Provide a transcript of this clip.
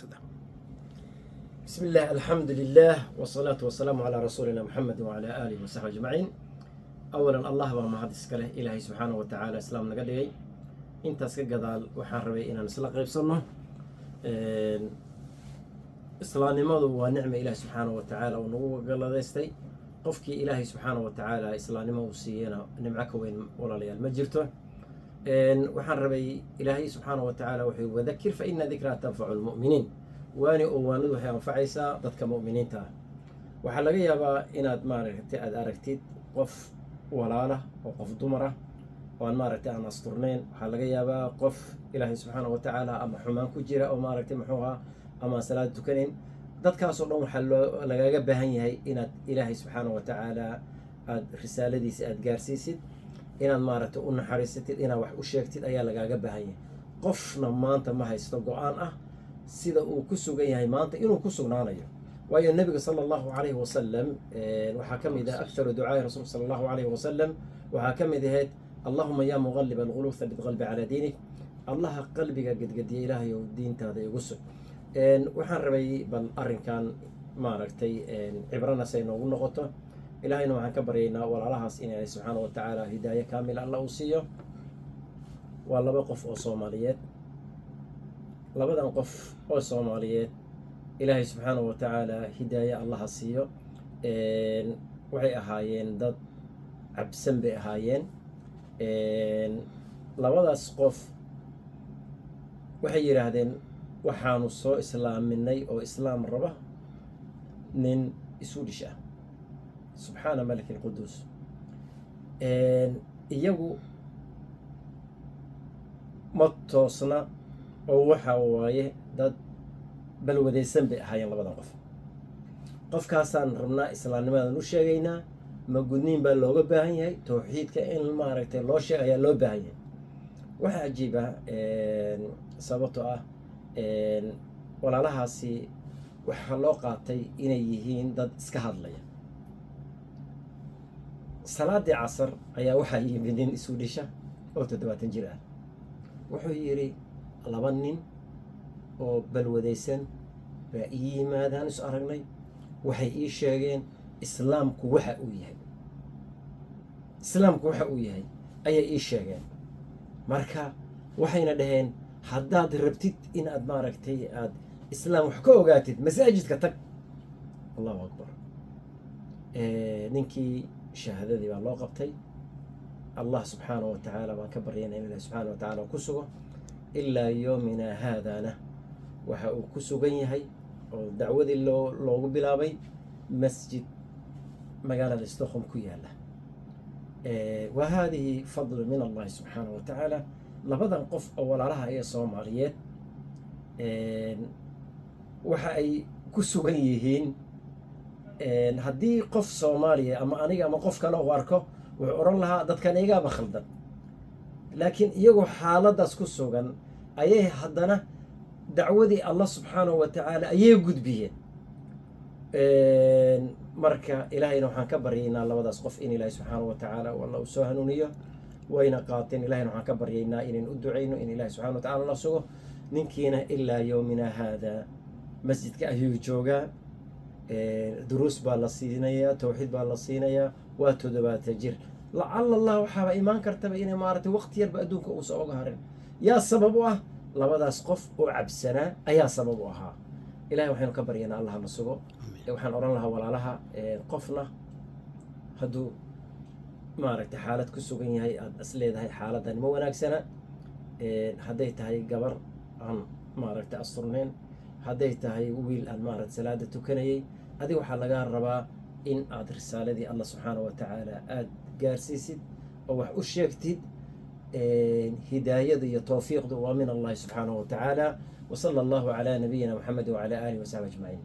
sida. بسم الله الحمد لله والصلاة والسلام على رسولنا محمد وعلى آله وصحبه أجمعين. أولا الله وما هذا سكله إلهي سبحانه وتعالى إسلام نقدي أنت سكجدال وحربي إن نسلق قريب صنه إسلام نماذج ونعمة إلهي سبحانه وتعالى ونقول قال ذي قفك إلهي سبحانه وتعالى إسلام نماذج سينا نمعك وين ولا ليال مجرته وحربي إلهي سبحانه وتعالى وحي وذكر فإن ذكرى تنفع المؤمنين واني أوانو waxay anfacaysaa dadka mu'miniinta ah waxa laga yaabaa inaad maaragtay aad aragtid qof walaala oo qof dumar ah oo aan maaragtay aan asturnayn waxa laga yaabaa qof ilaahay subxaanahu wa tacaala ama xumaan ku jira oo maaragtay muxuu ahaa ama salaad tukanayn dadkaas oo dhan waxa lagaaga baahan yahay inaad ilaahay subxaanahu wa tacaala aad risaaladiisa aad gaarsiisid inaad maaragtay u naxariisatid inaad wax u sheegtid ayaa lagaaga baahan yahay qofna maanta ma haysto go'aan ah sida uu ku sugan yahay maanta inuu ku sugnaanayo waayo nabiga sallallahu alayhi wasallam waxa kamid ah akthar ducaa rasuul sallallahu alayhi wasallam waxa kamid ah allahumma ya mughallib alqulub thabbit qalbi ala dinik allah qalbiga gadgadiya ilaahay oo diintaada igu sug waxaan rabay bal arinkan maaragtay cibrana say noogu noqoto ilaahayna waxaan ka baryaynaa walaalahaas in ilaahay subxaanahu wa tacaala hidaayo kaamil alla uu siiyo waa laba qof oo Soomaaliyeed labadan qof oo Soomaaliyeed ilaahay subxaanahu wa tacaala hidaayo allaha siiyo waxay ahaayeen dad cabsan bay ahaayeen labadaas qof waxay yiraahdeen waxaanu soo islaaminay oo islaam raba nin isuudhish ah subxaana malik alqudus iyagu ma toosna oo waxa waaye dad balwadaysan bay ahaayeen labadan qof qofkaasaan rabnaa islaamnimadan u sheegaynaa ma gudniin baa looga baahan yahay tawxiidka in maaragtay loo sheeg ayaa loo baahan yahay waxa cajiib ah sababtoo ah walaalahaasi waxaa loo qaatay inay yihiin dad iska hadlaya salaadii casar ayaa waxaa yimid nin isu dhisha oo 70 jir ah wuxuu yiri laba nin oo balwadaysan baa ii yimaadaan is aragnay waxay ii sheegeen islaamku waxa uu yahay ayay ii sheegeen marka waxayna dhaheen haddaad rabtid in aad maaragtay aad islaam wax ka ogaatid masaajidka tag allahu akbar ninkii shahaadadii baa loo qabtay allah subxaanahu wa tacaala baan ka baryaynaa in ilaahi subxaanahu wa tacaala ku sugo ilaa yoomina haadana waxa uu ku sugan yahay oo dacwadii loogu bilaabay masjid magaalada Stockholm ku yaala wa hadihi fadl min Allah subhanahu wa ta'ala labadan qof oo walaalaha ay Soomaaliyeed waxa ay ku sugan yihiin haddii qof Soomaaliya ama aniga ama qof kale oo arko wuxuu oran lahaa dadkan iyaga khaldan laakiin iyagu xaaladaas ku sugan ayay haddana dacwadii Allah subxaanahu wa tacaala ayay gudbiyeen marka ilaahayna waxaan ka baryaynaa labadaas qof in ilaahay subxaanahu wa tacaala walla uu soo hanuuniyo wayna qaateen ilaahayna waxaan ka baryaynaa inaan u duceyno in ilaahay subxaanahu wa tacaala la sugo ninkiina ilaa yoomina haada masjidka ayuu joogaa duruus baa la siinayaa tawxiid baa la siinayaa waa 70 jir lacalla allah waxaa iimaan kartaba inay maaragtay waqti yarba adduunka uu soo oga harin yaa sabab u ah labadaas qof oo cabsanaa ayaa sabab u ahaa ilaahay waxaynu ka baryaynaa allah na sugo waxaan oran lahaa walaalaha qofna hadduu maaragtay xaalad ku sugan yahay aad is leedahay xaaladani ma wanaagsana hadday tahay gabar aan maaragtay asturnayn hadday tahay wiil aan maaragtay salaada tukanayay adiga waxaa lagaa rabaa in aad risaaladii allah subxaanahu wa tacaala aad gaarsiisid oo wax u sheegtid هداية توفيق ومن الله سبحانه وتعالى وصلى الله على نبينا محمد وعلى آله وصحبه أجمعين.